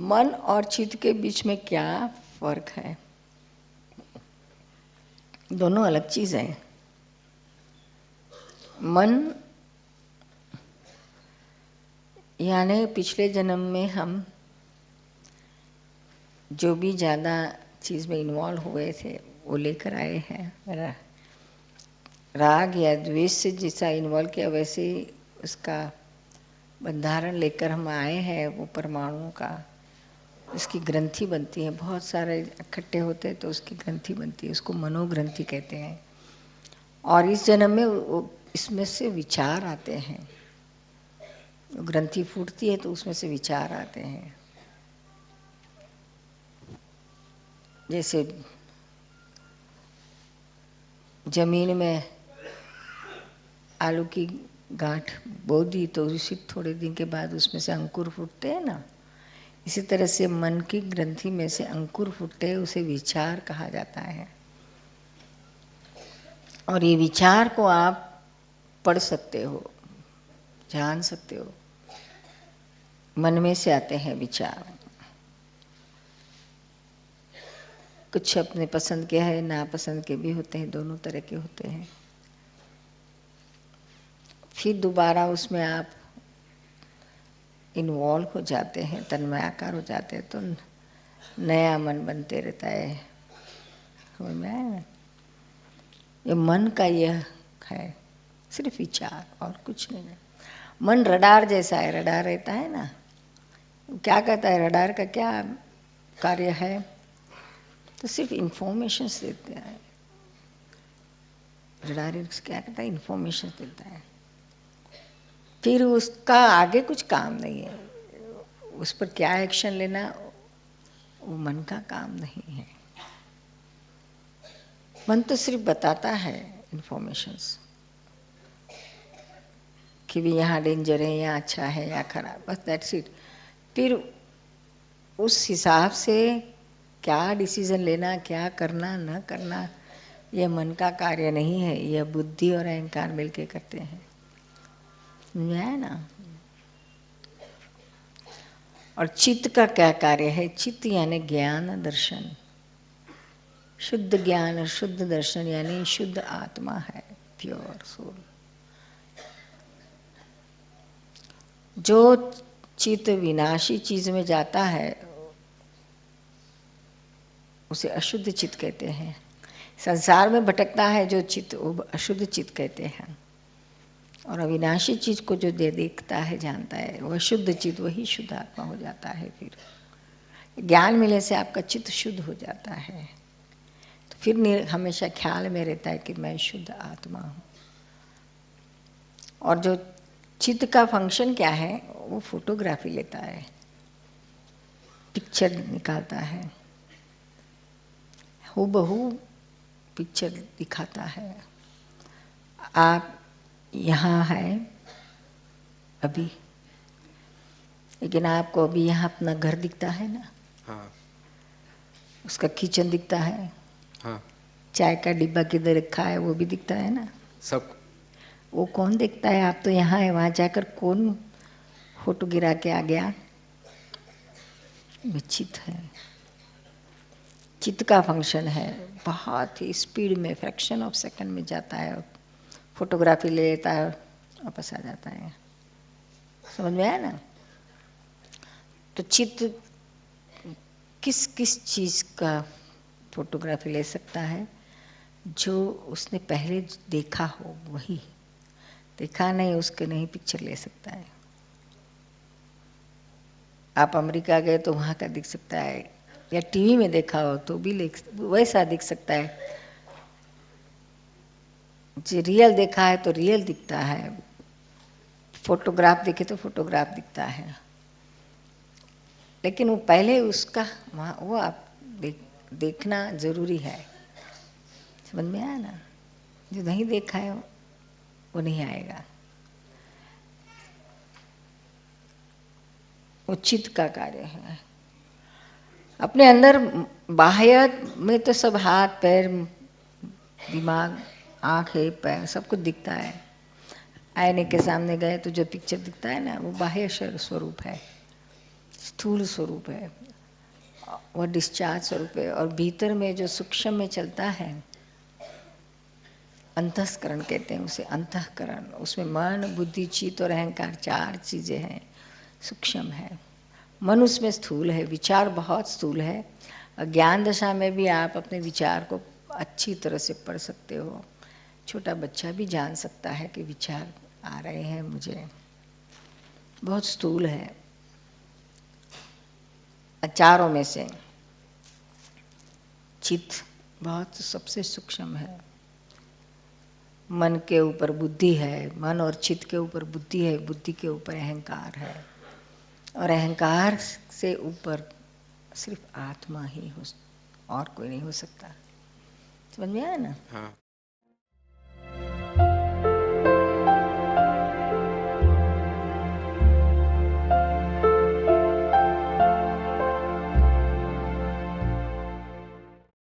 मन और चित्त के बीच में क्या फर्क है? दोनों अलग चीज है। मन यानी पिछले जन्म में हम जो भी ज़्यादा चीज़ में इन्वॉल्व हुए थे वो लेकर आए हैं। राग या द्वेष से जैसा इन्वॉल्व किया वैसे ही उसका बंधारण लेकर हम आए हैं। वो परमाणुओं का उसकी ग्रंथि बनती है, बहुत सारे इकट्ठे होते हैं तो उसकी ग्रंथि बनती है, उसको मनोग्रंथि कहते हैं। और इस जन्म में इसमें से विचार आते हैं, ग्रंथि फूटती है तो उसमें से विचार आते हैं। जैसे जमीन में आलू की गांठ बो दी तो उसी थोड़े दिन के बाद उसमें से अंकुर फूटते हैं ना, इसी तरह से मन की ग्रंथि में से अंकुर फूटते हैं, उसे विचार कहा जाता है। और ये विचार को आप पढ़ सकते हो, जान सकते हो। मन में से आते हैं विचार, कुछ अपने पसंद के हैं, नापसंद के भी होते हैं, दोनों तरह के होते हैं। फिर दोबारा उसमें आप इन्वॉल्व हो जाते हैं, तन्मयाकार हो जाते हैं तो नया मन बनते रहता है। समझ में आया ना? ये मन का यह है, सिर्फ विचार और कुछ नहीं है। मन रडार जैसा है, रडार रहता है ना, क्या कहता है रडार का क्या कार्य है? तो सिर्फ इंफॉर्मेशन देते हैं। रडार क्या कहता है? इंफॉर्मेशन देता है, फिर उसका आगे कुछ काम नहीं है। उस पर क्या एक्शन लेना वो मन का काम नहीं है। मन तो सिर्फ बताता है इंफॉर्मेशंस कि भी यहाँ डेंजर है, यहाँ अच्छा है या खराब, बस दैट्स इट। फिर उस हिसाब से क्या डिसीजन लेना, क्या करना न करना, यह मन का कार्य नहीं है, यह बुद्धि और अहंकार मिलके करते हैं। है ना? और चित्त का क्या कार्य है? चित्त यानी ज्ञान दर्शन, शुद्ध ज्ञान और शुद्ध दर्शन यानी शुद्ध आत्मा है, प्योर सोल। जो चित्त विनाशी चीज में जाता है उसे अशुद्ध चित्त कहते हैं। संसार में भटकता है जो चित्त, वो अशुद्ध चित्त कहते हैं। और अविनाशी चीज को जो देखता है, जानता है, वह शुद्ध चित्त, वही शुद्ध आत्मा हो जाता है। फिर ज्ञान मिलने से आपका चित्त शुद्ध हो जाता है, तो फिर हमेशा ख्याल में रहता है कि मैं शुद्ध आत्मा हूँ। और जो चित्त का फंक्शन क्या है? वो फोटोग्राफी लेता है, पिक्चर निकालता है, हूबहू पिक्चर दिखाता है। आप यहाँ है अभी, लेकिन आपको अभी यहाँ अपना घर दिखता है ना? हाँ। उसका किचन दिखता है, हाँ। चाय का डिब्बा किधर रखा है वो भी दिखता है ना? सब। वो कौन देखता है? आप तो यहाँ है, वहाँ जाकर कौन फोटो गिरा के आ गया? चित्त है। चित्त का फंक्शन है, बहुत ही स्पीड में, फ्रैक्शन ऑफ सेकंड में जाता है, फोटोग्राफी ले लेता है, वापस आ जाता है। समझ में आया ना? तो चित्त किस किस चीज का फोटोग्राफी ले सकता है? जो उसने पहले देखा हो वही, देखा नहीं उसके नहीं पिक्चर ले सकता है। आप अमेरिका गए तो वहाँ का दिख सकता है, या टीवी में देखा हो तो भी वैसा दिख सकता है। जो रियल देखा है तो रियल दिखता है, फोटोग्राफ देखे तो फोटोग्राफ दिखता है। लेकिन वो पहले उसका वो आप देखना जरूरी है। समझ में आया ना? जो नहीं देखा है वो नहीं आएगा। वो चित्त का कार्य है। अपने अंदर बाह्य में तो सब हाथ पैर दिमाग आंखें पैर सब कुछ दिखता है। आईने के सामने गए तो जो पिक्चर दिखता है ना, वो बाह्य स्वरूप है, स्थूल स्वरूप है, वह डिस्चार्ज स्वरूप है। और भीतर में जो सूक्ष्म में चलता है, अंतःकरण कहते हैं उसे, अंतःकरण, उसमें मन, बुद्धि, चित्त और अहंकार 4 चीजें हैं, सूक्ष्म है। मन उसमें स्थूल है, विचार बहुत स्थूल है। ज्ञान दशा में भी आप अपने विचार को अच्छी तरह से पढ़ सकते हो। छोटा बच्चा भी जान सकता है कि विचार आ रहे हैं मुझे, बहुत स्थूल है। चारों में से चित्त बहुत सबसे सूक्ष्म है। मन के ऊपर बुद्धि है, मन और चित्त के ऊपर बुद्धि है, बुद्धि के ऊपर अहंकार है, और अहंकार से ऊपर सिर्फ आत्मा ही हो, और कोई नहीं हो सकता। समझ में आया ना? हाँ।